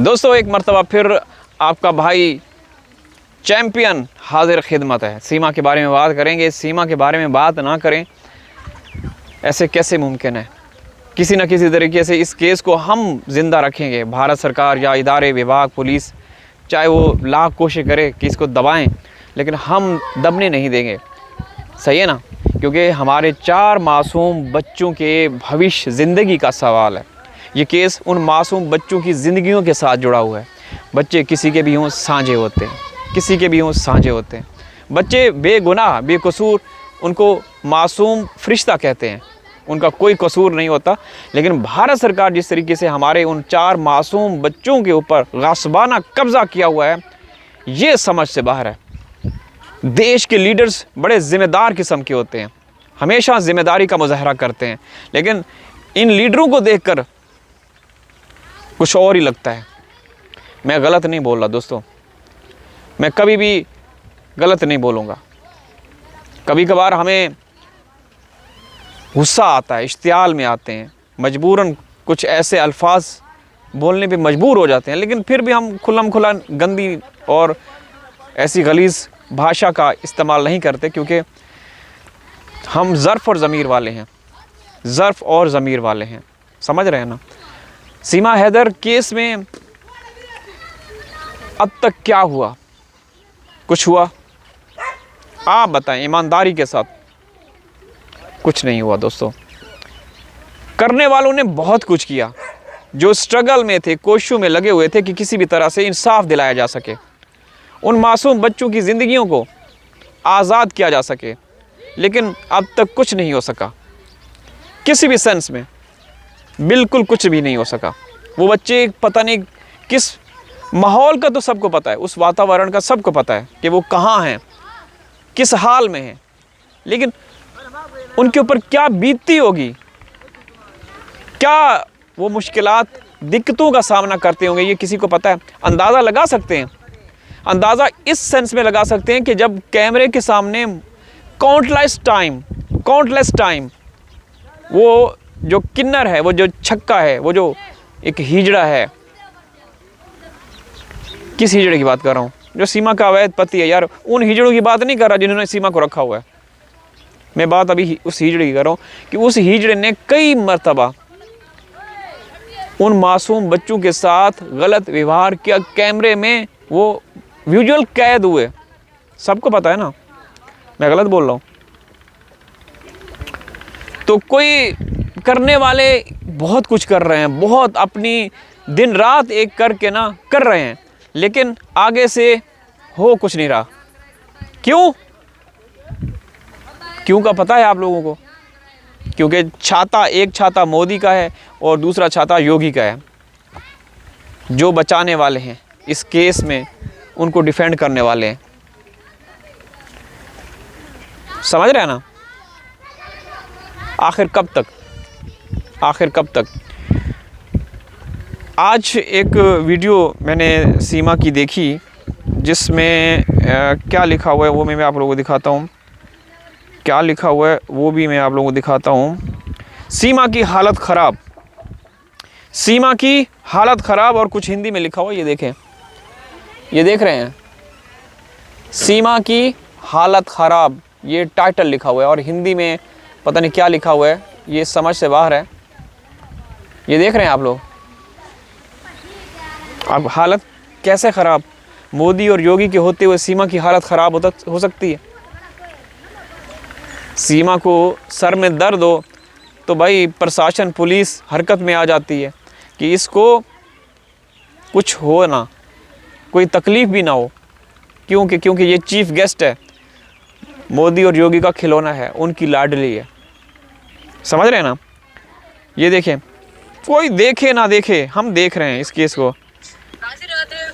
दोस्तों एक मरतबा फिर आपका भाई चैम्पियन हाजिर खिदमत है। सीमा के बारे में बात करेंगे। सीमा के बारे में बात ना करें ऐसे कैसे मुमकिन है। किसी न किसी तरीके से इस केस को हम ज़िंदा रखेंगे। भारत सरकार या इदारे विभाग पुलिस चाहे वो लाख कोशिश करे कि इसको दबाएं, लेकिन हम दबने नहीं देंगे। सही है ना, क्योंकि हमारे 4 मासूम बच्चों के भविष्य ज़िंदगी का सवाल है। ये केस उन मासूम बच्चों की ज़िंदगियों के साथ जुड़ा हुआ है। बच्चे किसी के भी हों साझे होते हैं, किसी के भी हों साझे होते हैं। बच्चे बेगुनाह बेकसूर, उनको मासूम फरिश्ता कहते हैं, उनका कोई कसूर नहीं होता। लेकिन भारत सरकार जिस तरीके से हमारे उन 4 मासूम बच्चों के ऊपर गासबाना कब्ज़ा किया हुआ है, ये समझ से बाहर है। देश के लीडर्स बड़े ज़िम्मेदार किस्म के होते हैं, हमेशा ज़िम्मेदारी का मुजाहरा करते हैं, लेकिन इन लीडरों को देखकर कुछ और ही लगता है। मैं गलत नहीं बोल रहा दोस्तों, मैं कभी भी गलत नहीं बोलूँगा। कभी कभार हमें गुस्सा आता है, इश्तियाल में आते हैं, मजबूरन कुछ ऐसे अल्फाज बोलने पे मजबूर हो जाते हैं, लेकिन फिर भी हम खुल्लम खुल्ला गंदी और ऐसी गलीज़ भाषा का इस्तेमाल नहीं करते, क्योंकि हम ज़र्फ़ और ज़मीर वाले हैं, ज़र्फ़ और ज़मीर वाले हैं। समझ रहे हैं ना। सीमा हैदर केस में अब तक क्या हुआ? कुछ हुआ? आप बताएं ईमानदारी के साथ। कुछ नहीं हुआ दोस्तों। करने वालों ने बहुत कुछ किया, जो स्ट्रगल में थे, कोशिशों में लगे हुए थे कि किसी भी तरह से इंसाफ दिलाया जा सके, उन मासूम बच्चों की ज़िंदगियों को आज़ाद किया जा सके, लेकिन अब तक कुछ नहीं हो सका। किसी भी सेंस में बिल्कुल कुछ भी नहीं हो सका। वो बच्चे पता नहीं किस माहौल का, तो सबको पता है, उस वातावरण का सबको पता है कि वो कहाँ हैं, किस हाल में हैं, लेकिन उनके ऊपर क्या बीतती होगी, क्या वो मुश्किलात दिक्कतों का सामना करते होंगे, ये किसी को पता है? अंदाज़ा लगा सकते हैं। अंदाज़ा इस सेंस में लगा सकते हैं कि जब कैमरे के सामने काउंटलेस टाइम वो जो किन्नर है, वो जो छक्का है, वो जो एक हिजड़ा है, किस हिजड़े की बात कर रहा हूँ? जो सीमा का अवैध पति है। यार उन हिजड़ों की बात नहीं कर रहा जिन्होंने सीमा को रखा हुआ है। मैं बात अभी उस हिजड़े की कर रहा हूँ कि उस हिजड़े ने कई मर्तबा उन मासूम बच्चों के साथ गलत व्यवहार किया। कैमरे में वो विजुअल कैद हुए, सबको पता है ना। मैं गलत बोल रहा हूँ? तो कोई करने वाले बहुत कुछ कर रहे हैं, बहुत अपनी दिन रात एक करके ना कर रहे हैं, लेकिन आगे से हो कुछ नहीं रहा। क्यों का पता है आप लोगों को? क्योंकि एक छाता मोदी का है और दूसरा छाता योगी का है। जो बचाने वाले हैं इस केस में, उनको डिफेंड करने वाले हैं। समझ रहे हैं ना? आखिर कब तक? आज एक वीडियो मैंने सीमा की देखी, जिसमें क्या लिखा हुआ है वो मैं आप लोगों को दिखाता हूँ। क्या लिखा हुआ है वो भी मैं आप लोगों को दिखाता हूँ। सीमा की हालत ख़राब, और कुछ हिंदी में लिखा हुआ है। ये देखें, ये देख रहे हैं, सीमा की हालत ख़राब, ये टाइटल लिखा हुआ है, और हिंदी में पता नहीं क्या लिखा हुआ है, ये समझ से बाहर है। ये देख रहे हैं आप लोग। अब हालत कैसे ख़राब? मोदी और योगी के होते हुए सीमा की हालत ख़राब हो सकती है? सीमा को सर में दर्द हो तो भाई प्रशासन, पुलिस हरकत में आ जाती है कि इसको कुछ हो ना, कोई तकलीफ़ भी ना हो। क्योंकि ये चीफ गेस्ट है, मोदी और योगी का खिलौना है, उनकी लाडली है। समझ रहे हैं ना? ये देखें, कोई देखे ना देखे, हम देख रहे हैं इस केस को।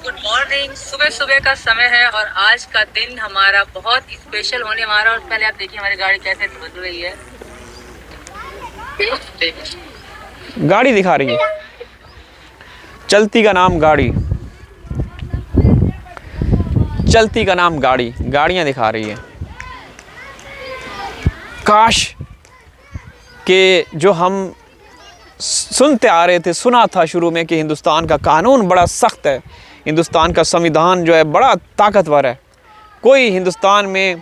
गुड मॉर्निंग, सुबह का समय है और आज का दिन हमारा बहुत स्पेशल होने वाला है। और पहले आप देखिए हमारी गाड़ी कैसे बदल रही है। गाड़ी दिखा रही है, चलती का नाम गाड़ी, गाड़ियाँ दिखा रही है। काश कि जो हम सुनते आ रहे थे, सुना था शुरू में कि हिंदुस्तान का कानून बड़ा सख्त है, हिंदुस्तान का संविधान जो है बड़ा ताकतवर है, कोई हिंदुस्तान में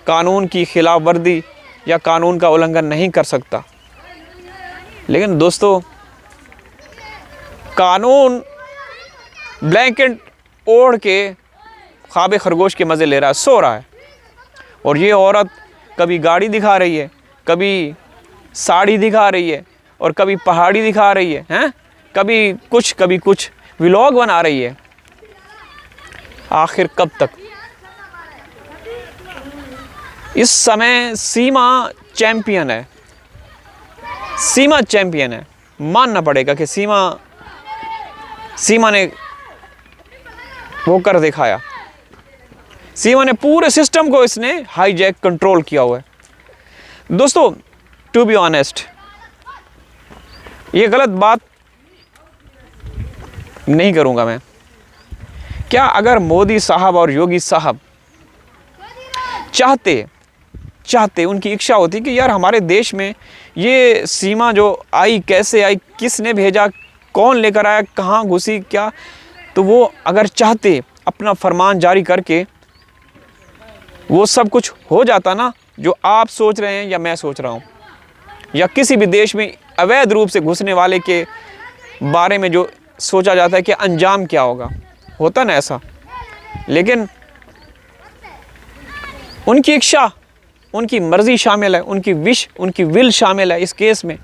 कानून की खिलाफ वर्जी या कानून का उल्लंघन नहीं कर सकता। लेकिन दोस्तों, कानून ब्लैंकेट ओढ़ के ख्वाब खरगोश के मज़े ले रहा है, सो रहा है। और ये औरत कभी गाड़ी दिखा रही है, कभी साड़ी दिखा रही है, और कभी पहाड़ी दिखा रही है, हैं? कभी कुछ व्लॉग बना रही है। आखिर कब तक? इस समय सीमा चैंपियन है, सीमा चैंपियन है। मानना पड़ेगा कि सीमा ने वो कर दिखाया। सीमा ने पूरे सिस्टम को इसने हाईजैक कंट्रोल किया हुआ है। दोस्तों, टू बी ऑनेस्ट, ये गलत बात नहीं करूंगा मैं। क्या अगर मोदी साहब और योगी साहब चाहते उनकी इच्छा होती कि यार हमारे देश में ये सीमा जो आई, कैसे आई, किसने भेजा, कौन लेकर आया, कहाँ घुसी, क्या, तो वो अगर चाहते अपना फरमान जारी करके वो सब कुछ हो जाता ना, जो आप सोच रहे हैं या मैं सोच रहा हूँ, या किसी भी देश में अवैध रूप से घुसने वाले के बारे में जो सोचा जाता है कि अंजाम क्या होगा, होता ना ऐसा। लेकिन उनकी इच्छा, उनकी मर्ज़ी शामिल है, उनकी विश, उनकी विल शामिल है इस केस में।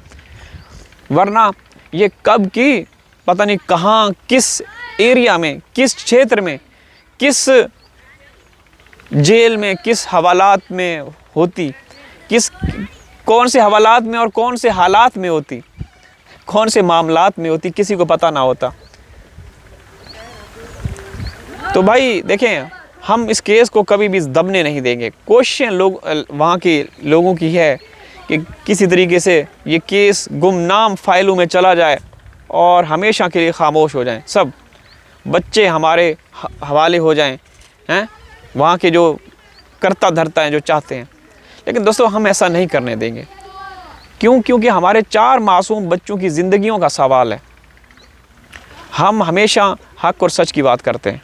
वरना ये कब की पता नहीं कहाँ, किस एरिया में, किस क्षेत्र में, किस जेल में, किस हवालात में होती, कौन से हवालात में और कौन से हालात में होती, कौन से मामलात में होती, किसी को पता ना होता। तो भाई देखें, हम इस केस को कभी भी दबने नहीं देंगे। कोशिश वहाँ के लोगों की है कि किसी तरीके से ये केस गुमनाम फाइलों में चला जाए और हमेशा के लिए खामोश हो जाएं। सब बच्चे हमारे हवाले हो जाएं, हैं, वहाँ के जो करता धरता हैं, जो चाहते हैं। लेकिन दोस्तों, हम ऐसा नहीं करने देंगे। क्यों? क्योंकि हमारे 4 मासूम बच्चों की ज़िंदगियों का सवाल है। हम हमेशा हक़ और सच की बात करते हैं,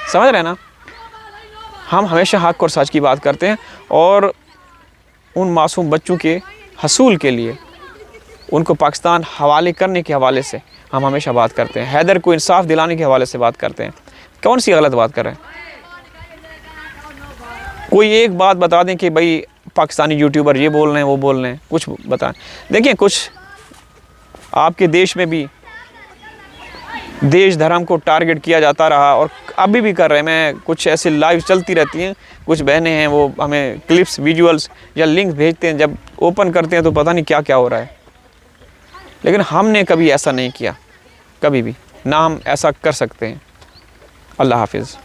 समझ रहे हैं ना? हम हमेशा हक़ और सच की बात करते हैं, और उन मासूम बच्चों के हसूल के लिए, उनको पाकिस्तान हवाले करने के हवाले से हम हमेशा बात करते हैं। हैदर को इंसाफ दिलाने के हवाले से बात करते हैं। कौन सी गलत बात कर रहे हैं? कोई एक बात बता दें कि भाई पाकिस्तानी यूट्यूबर ये बोल रहे हैं, वो बोल रहे हैं, कुछ बताएं। देखिए, कुछ आपके देश में भी देश धर्म को टारगेट किया जाता रहा और अभी भी कर रहे हैं। मैं कुछ ऐसे लाइव चलती रहती हैं, कुछ बहनें हैं, वो हमें क्लिप्स, विजुअल्स या लिंक भेजते हैं, जब ओपन करते हैं तो पता नहीं क्या क्या हो रहा है। लेकिन हमने कभी ऐसा नहीं किया, कभी भी ना हम ऐसा कर सकते हैं। अल्लाह हाफिज़।